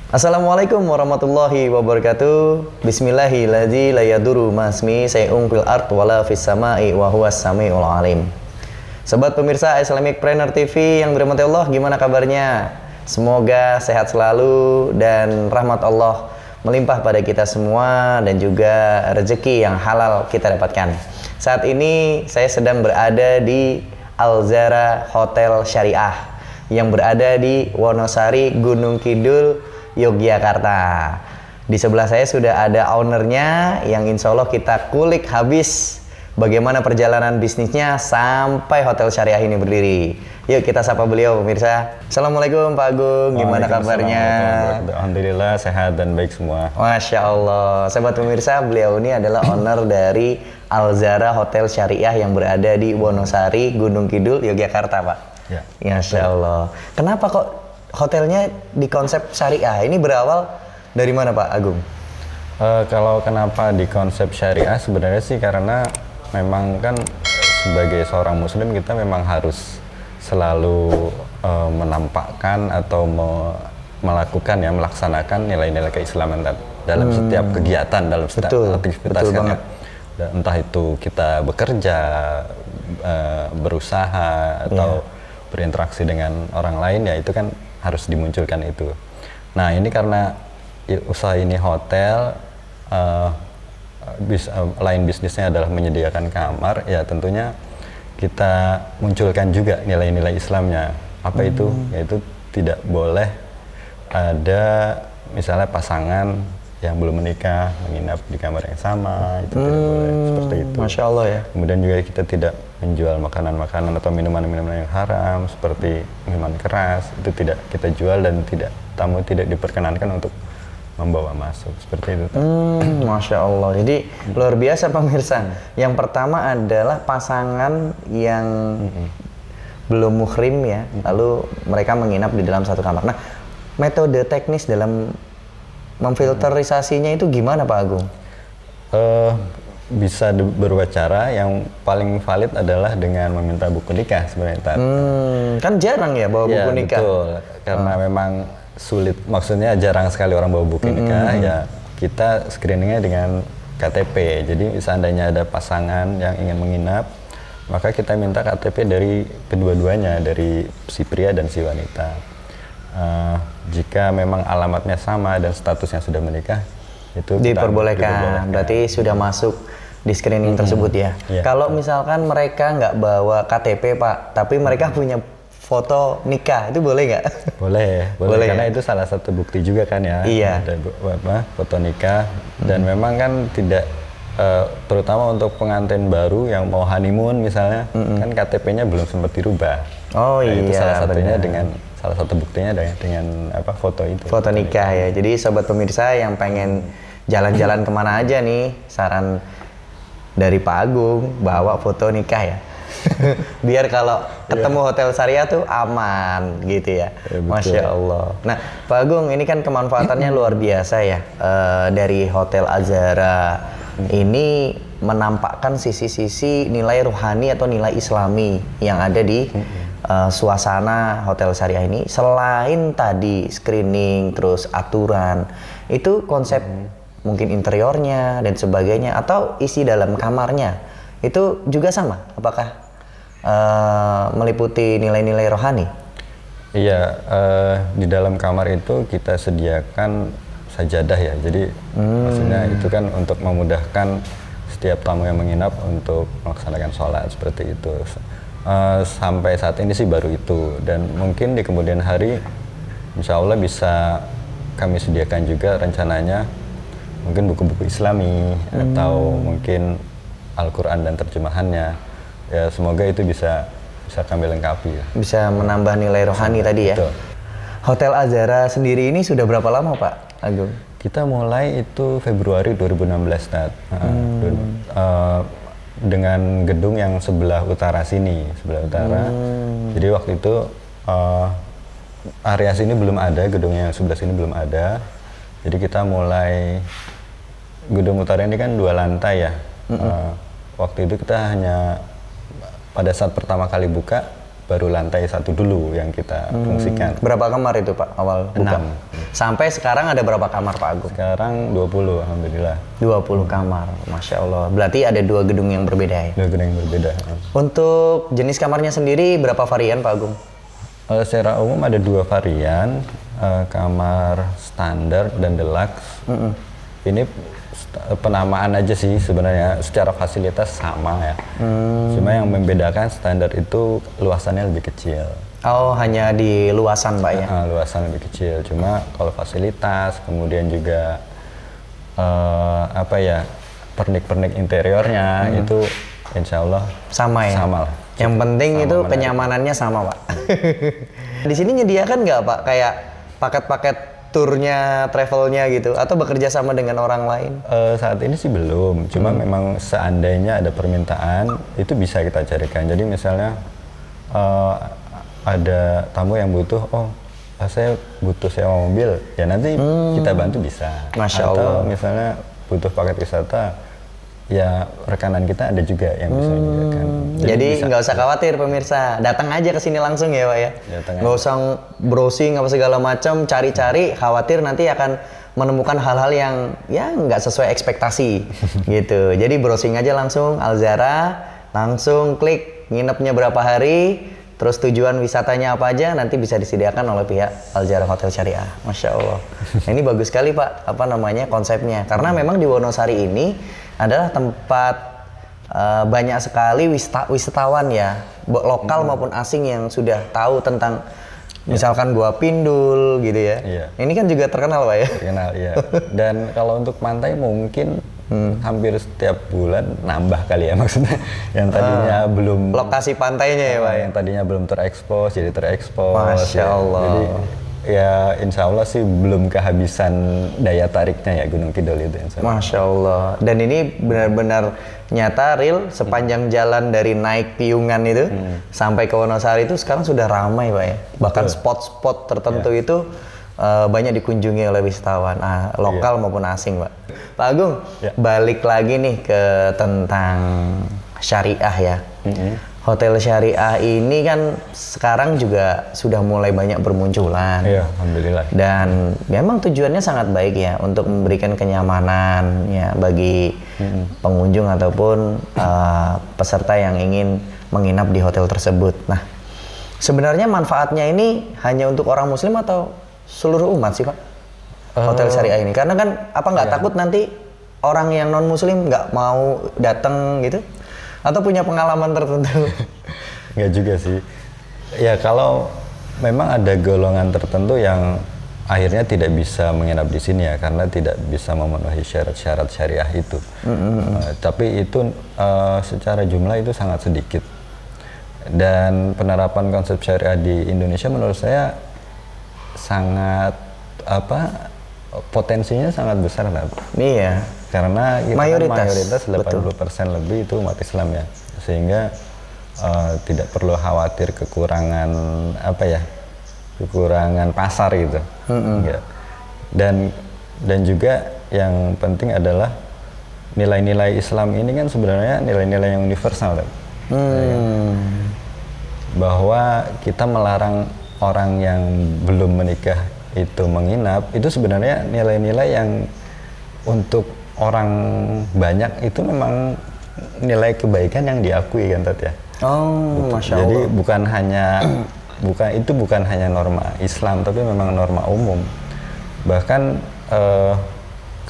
Assalamualaikum warahmatullahi wabarakatuh. Bismillahirrahmanirrahim. La yadurru masmi say'un fil ard wala fis sama'i wa huwas samiul alim. Sobat pemirsa Islamicpreneur TV yang dirahmati Allah, gimana kabarnya? Semoga sehat selalu dan rahmat Allah melimpah pada kita semua dan juga rezeki yang halal kita dapatkan. Saat ini saya sedang berada di Al-Zara Hotel Syariah yang berada di Wonosari, Gunung Kidul, Yogyakarta. Di sebelah saya sudah ada ownernya yang insya Allah kita kulik habis bagaimana perjalanan bisnisnya sampai Hotel Syariah ini berdiri. Yuk kita sapa beliau pemirsa. Assalamualaikum Pak Agung, gimana kabarnya? Alhamdulillah sehat dan baik semua. Masya Allah. Sobat pemirsa, beliau ini adalah owner dari Al-Zara Hotel Syariah yang berada di Wonosari, Gunung Kidul, Yogyakarta Pak. Ya. Masya Allah. Kenapa kok hotelnya di konsep syariah? Ini berawal dari mana Pak Agung? Kalau kenapa di konsep syariah sebenarnya sih karena memang kan sebagai seorang muslim kita memang harus selalu menampakkan atau melakukan ya melaksanakan nilai-nilai keislaman dalam setiap kegiatan, dalam setiap aktivitas kan ya. Entah itu kita bekerja, berusaha atau berinteraksi dengan orang lain ya itu kan harus dimunculkan itu. Nah ini karena usaha ini hotel, lain bisnisnya adalah menyediakan kamar, ya tentunya kita munculkan juga nilai-nilai Islamnya. Apa itu? Yaitu tidak boleh ada misalnya pasangan yang belum menikah menginap di kamar yang sama, itu tidak boleh seperti itu. Masya Allah ya. Kemudian juga kita tidak menjual makanan-makanan atau minuman-minuman yang haram seperti minuman keras, itu tidak kita jual dan tamu tidak diperkenankan untuk membawa masuk seperti itu. Masya Allah. Jadi luar biasa pemirsa. Yang pertama adalah pasangan yang belum muhrim ya, lalu mereka menginap di dalam satu kamar. Nah, metode teknis dalam memfilterisasinya itu gimana Pak Agung? Bisa beberapa cara. Yang paling valid adalah dengan meminta buku nikah sebenarnya. Kan jarang ya bawa buku nikah. Betul, karena memang sulit, maksudnya jarang sekali orang bawa buku nikah. Ya kita screeningnya dengan KTP. Jadi seandainya ada pasangan yang ingin menginap, maka kita minta KTP dari kedua-duanya, dari si pria dan si wanita. Jika memang alamatnya sama dan statusnya sudah menikah, itu diperbolehkan. Berarti sudah masuk di screening tersebut ya. Kalau misalkan mereka nggak bawa KTP Pak, tapi mereka punya foto nikah, itu boleh nggak? Boleh karena itu salah satu bukti juga kan ya. Iya. Ada foto nikah dan memang kan tidak terutama untuk pengantin baru yang mau honeymoon misalnya, kan KTP-nya belum sempat dirubah. Oh nah, iya. Itu salah satunya salah satu buktinya dengan foto itu. Foto nikah ya. Jadi sobat pemirsa yang pengen jalan-jalan kemana aja nih, saran dari Pak Agung bawa foto nikah ya. Biar kalau ketemu Hotel Syariah tuh aman gitu ya. Masya Allah. Nah Pak Agung, ini kan kemanfaatannya luar biasa ya. Dari Hotel Al-Zara ini menampakkan sisi-sisi nilai ruhani atau nilai islami yang ada di suasana Hotel Syariah ini. Selain tadi screening, terus aturan, itu konsep mungkin interiornya dan sebagainya atau isi dalam kamarnya itu juga sama? Apakah meliputi nilai-nilai rohani? Iya, di dalam kamar itu kita sediakan sajadah ya. Jadi maksudnya itu kan untuk memudahkan setiap tamu yang menginap untuk melaksanakan sholat seperti itu. Sampai saat ini sih baru itu, dan mungkin di kemudian hari insya Allah bisa kami sediakan juga rencananya mungkin buku-buku Islami atau mungkin Al-Quran dan terjemahannya. Ya semoga itu bisa kami lengkapi ya. Bisa menambah nilai rohani tadi ya. Betul. Hotel Al-Zara sendiri ini sudah berapa lama Pak Agung? Kita mulai itu Februari 2016 dengan gedung yang sebelah utara sini, sebelah utara. Jadi waktu itu area sini belum ada, gedungnya yang sebelah sini belum ada. Jadi kita mulai, gedung utara ini kan 2 lantai ya. Waktu itu kita hanya pada saat pertama kali buka baru lantai 1 dulu yang kita fungsikan. Berapa kamar itu Pak awal buka? 6. Sampai sekarang ada berapa kamar Pak Agung? Sekarang 20 alhamdulillah. 20 kamar, Masya Allah. Berarti ada 2 gedung yang berbeda ya? 2 gedung yang berbeda. Untuk jenis kamarnya sendiri berapa varian Pak Agung? Secara umum ada 2 varian, kamar standar dan deluxe. Ini penamaan aja sih sebenarnya, secara fasilitas sama ya. Cuma yang membedakan standar itu luasannya lebih kecil. Oh, hanya di luasan Pak ya? Luasan lebih kecil. Cuma kalau fasilitas, kemudian juga pernik-pernik interiornya itu insya Allah sama ya? Sama lah. Yang penting Sama itu menarik. kenyamanannya sama Pak. Di sini nyediakan nggak Pak kayak paket-paket turnya, travelnya gitu, atau bekerja sama dengan orang lain? Saat ini sih belum, cuma memang seandainya ada permintaan itu bisa kita carikan. Jadi misalnya ada tamu yang butuh, saya butuh sewa mobil, ya nanti kita bantu bisa. Masya Atau Allah. misalnya butuh paket wisata, ya rekanan kita ada juga yang bisa menyediakan. Jadi bisa. nggak usah khawatir pemirsa, datang aja ke sini langsung ya Pak ya. Datang Nggak usah browsing apa segala macam, cari-cari, khawatir nanti akan menemukan hal-hal yang ya nggak sesuai ekspektasi gitu. Jadi browsing aja langsung Alzara, langsung klik nginepnya berapa hari, terus tujuan wisatanya apa aja, nanti bisa disediakan oleh pihak Alzara Hotel Syariah. Masya Allah. Ini bagus sekali Pak, konsepnya. Karena memang di Wonosari ini adalah tempat banyak sekali wisatawan ya, lokal maupun asing yang sudah tahu tentang misalkan Gua Pindul gitu ya. Iya. Ini kan juga terkenal Pak ya. Terkenal, iya. Dan kalau untuk pantai mungkin hampir setiap bulan nambah kali ya, maksudnya yang tadinya belum Lokasi pantainya ya Pak ya. yang tadinya belum terekspos jadi terekspos. Masya Allah. Jadi ya insya Allah sih belum kehabisan daya tariknya ya Gunung Kidul itu insya Allah. Masya Allah. Dan ini benar-benar nyata real sepanjang jalan dari naik Piungan itu sampai ke Wonosari itu sekarang sudah ramai Pak ya. Bahkan spot-spot tertentu itu banyak dikunjungi oleh wisatawan lokal maupun asing Pak. Pak Agung, balik lagi nih ke tentang syariah ya. Hotel syariah ini kan sekarang juga sudah mulai banyak bermunculan. Iya, alhamdulillah. Dan memang tujuannya sangat baik ya untuk memberikan kenyamanan ya bagi pengunjung ataupun peserta yang ingin menginap di hotel tersebut. Nah, sebenarnya manfaatnya ini hanya untuk orang muslim atau seluruh umat sih Pak? Hotel syariah ini. Karena kan nggak takut nanti orang yang non muslim nggak mau datang gitu? Atau punya pengalaman tertentu? Nggak juga sih. Ya kalau memang ada golongan tertentu yang akhirnya tidak bisa menginap di sini ya karena tidak bisa memenuhi syarat-syarat syariah itu. Tapi itu secara jumlah itu sangat sedikit. Dan penerapan konsep syariah di Indonesia menurut saya sangat potensinya sangat besar lah. Iya. Karena kita mayoritas 80% lebih itu umat Islam ya, sehingga tidak perlu khawatir kekurangan kekurangan pasar gitu. Ya. Dan juga yang penting adalah nilai-nilai Islam ini kan sebenarnya nilai-nilai yang universal kan? Bahwa kita melarang orang yang belum menikah itu menginap, itu sebenarnya nilai-nilai yang untuk orang banyak itu memang nilai kebaikan yang diakui kan Tat ya. Masya Allah. Jadi bukan hanya norma Islam tapi memang norma umum. Bahkan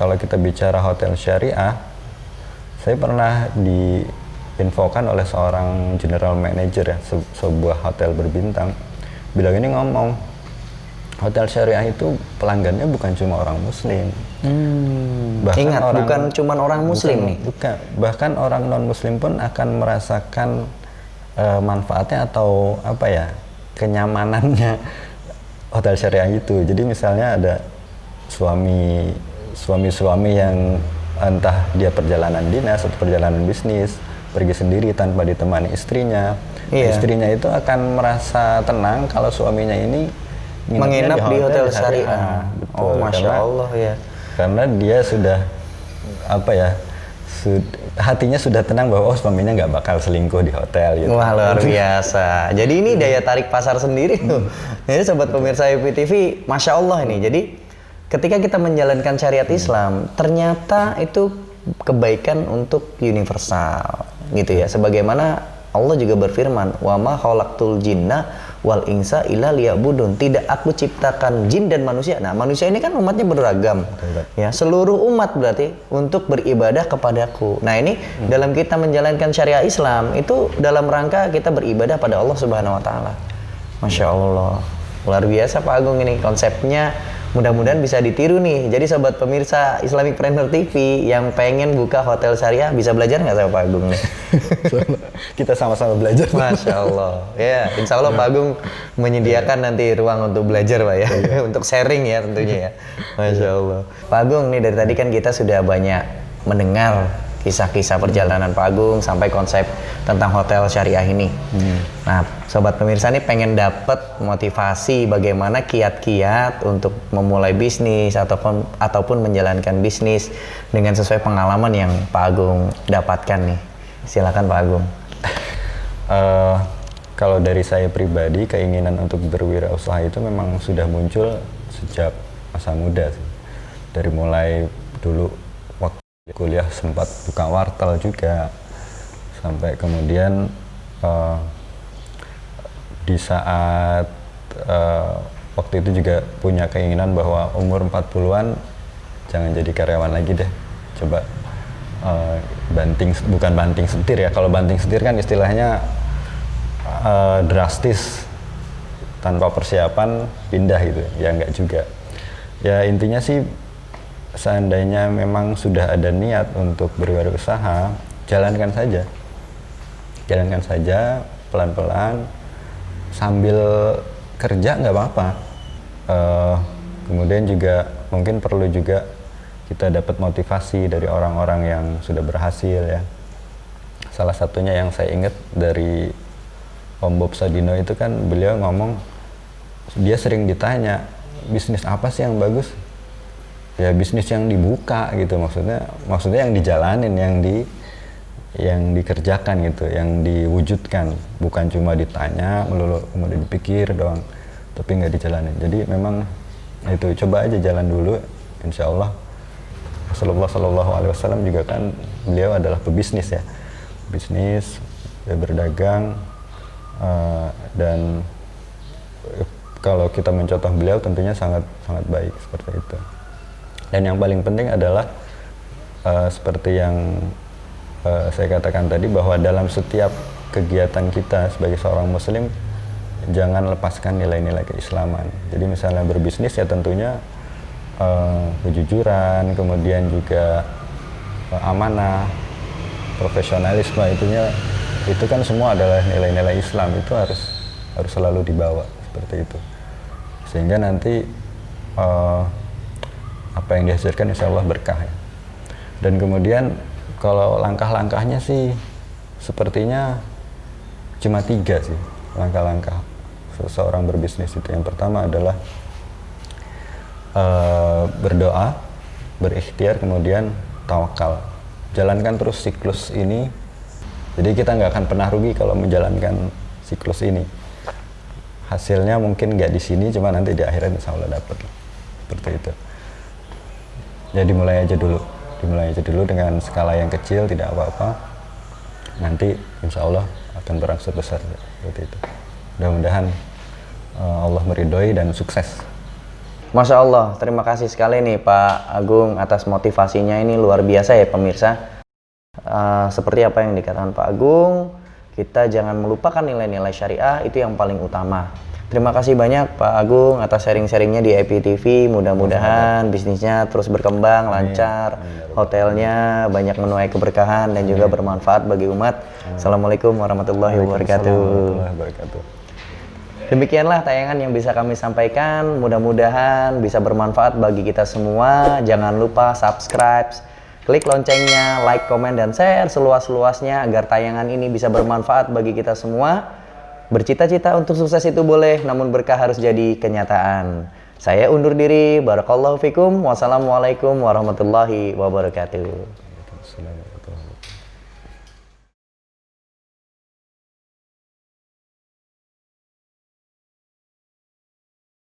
kalau kita bicara hotel syariah, saya pernah diinfokan oleh seorang general manager ya sebuah hotel berbintang, bilang ini ngomong, hotel syariah itu pelanggannya bukan cuma orang muslim. Bahkan ingat, bukan cuma orang muslim nih. Bukan, bahkan orang non muslim pun akan merasakan manfaatnya atau kenyamanannya hotel syariah itu. Jadi misalnya ada suami yang entah dia perjalanan dinas atau perjalanan bisnis, pergi sendiri tanpa ditemani istrinya. Iya. Istrinya itu akan merasa tenang kalau suaminya ini menginap di hotel syariah. Betul, Masya Allah ya. Karena dia sudah hatinya sudah tenang bahwa suaminya nggak bakal selingkuh di hotel gitu. Wah, luar biasa. Jadi ini daya tarik pasar sendiri tuh. Jadi sobat pemirsa IPTV, Masya Allah ini. Jadi ketika kita menjalankan syariat Islam, ternyata itu kebaikan untuk universal gitu ya. Sebagaimana Allah juga berfirman, wa ma khalaqtul jinna wal insa illa liya'budun. Tidak aku ciptakan jin dan manusia. Nah, manusia ini kan umatnya beragam. Ya, seluruh umat berarti untuk beribadah kepadaku. Nah, ini dalam kita menjalankan syariat Islam itu dalam rangka kita beribadah pada Allah Subhanahu wa taala. Masya Allah. Luar biasa Pak Agung ini konsepnya. Mudah-mudahan bisa ditiru nih. Jadi sobat pemirsa Islamicpreneur TV yang pengen buka hotel syariah bisa belajar nggak sama Pak Agung nih? Kita sama-sama belajar. Masya Allah. Ya, insya Allah Pak Agung menyediakan nanti ruang untuk belajar Pak ya, untuk sharing ya tentunya ya. Masya Allah. Pak Agung nih dari tadi kan kita sudah banyak mendengar kisah-kisah perjalanan Pak Agung sampai konsep tentang hotel syariah ini. Nah, sobat pemirsa ini pengen dapat motivasi bagaimana kiat-kiat untuk memulai bisnis ataupun menjalankan bisnis dengan sesuai pengalaman yang Pak Agung dapatkan nih. Silakan Pak Agung. Kalau dari saya pribadi, keinginan untuk berwirausaha itu memang sudah muncul sejak masa muda sih. Dari mulai dulu waktu kuliah sempat buka wartel juga, sampai kemudian di saat waktu itu juga punya keinginan bahwa umur 40-an jangan jadi karyawan lagi deh, coba bukan banting setir ya. Kalau banting setir kan istilahnya drastis, tanpa persiapan pindah gitu ya, enggak juga ya. Intinya sih seandainya memang sudah ada niat untuk berwirausaha, jalankan saja pelan-pelan sambil kerja, nggak apa-apa. Kemudian juga mungkin perlu juga kita dapat motivasi dari orang-orang yang sudah berhasil ya. Salah satunya yang saya ingat dari Om Bob Sadino itu kan, beliau ngomong, dia sering ditanya bisnis apa sih yang bagus? Ya bisnis yang dibuka gitu, maksudnya yang dijalanin, yang dikerjakan gitu, yang diwujudkan, bukan cuma ditanya melulu kemudian dipikir doang tapi nggak dijalanin. Jadi memang itu, coba aja jalan dulu, insya Allah. Rasulullah Shallallahu Alaihi Wasallam juga kan, beliau adalah pebisnis ya, bisnis, dia berdagang, dan kalau kita mencontoh beliau tentunya sangat baik seperti itu. Dan yang paling penting adalah seperti yang saya katakan tadi, bahwa dalam setiap kegiatan kita sebagai seorang muslim jangan lepaskan nilai-nilai keislaman. Jadi misalnya berbisnis ya tentunya kejujuran, kemudian juga amanah, profesionalisme, itu kan semua adalah nilai-nilai Islam, itu harus selalu dibawa seperti itu, sehingga nanti apa yang dihasilkan insya Allah berkah ya. Dan kemudian kalau langkah-langkahnya sih sepertinya cuma 3 sih langkah-langkah seseorang berbisnis itu. Yang pertama adalah berdoa, berikhtiar, kemudian tawakal. Jalankan terus siklus ini, jadi kita nggak akan pernah rugi kalau menjalankan siklus ini. Hasilnya mungkin nggak di sini, cuma nanti di akhirat insya Allah dapat, seperti itu. Ya dimulai aja dulu dengan skala yang kecil, tidak apa-apa. Nanti insya Allah akan berangsur besar, seperti itu. Mudah-mudahan Allah meridhoi dan sukses. Masya Allah, terima kasih sekali nih Pak Agung atas motivasinya, ini luar biasa ya pemirsa. Seperti apa yang dikatakan Pak Agung, kita jangan melupakan nilai-nilai syariah, itu yang paling utama. Terima kasih banyak Pak Agung atas sharing-sharingnya di IPTV. Mudah-mudahan bisnisnya terus berkembang, lancar, hotelnya banyak menuai keberkahan dan juga bermanfaat bagi umat. Assalamualaikum warahmatullahi wabarakatuh. Demikianlah tayangan yang bisa kami sampaikan. Mudah-mudahan bisa bermanfaat bagi kita semua. Jangan lupa subscribe, klik loncengnya, like, komen, dan share seluas-luasnya agar tayangan ini bisa bermanfaat bagi kita semua. Bercita-cita untuk sukses itu boleh, namun berkah harus jadi kenyataan. Saya undur diri. Barakallahu fikum. Wassalamualaikum warahmatullahi wabarakatuh. Assalamualaikum warahmatullahi wabarakatuh.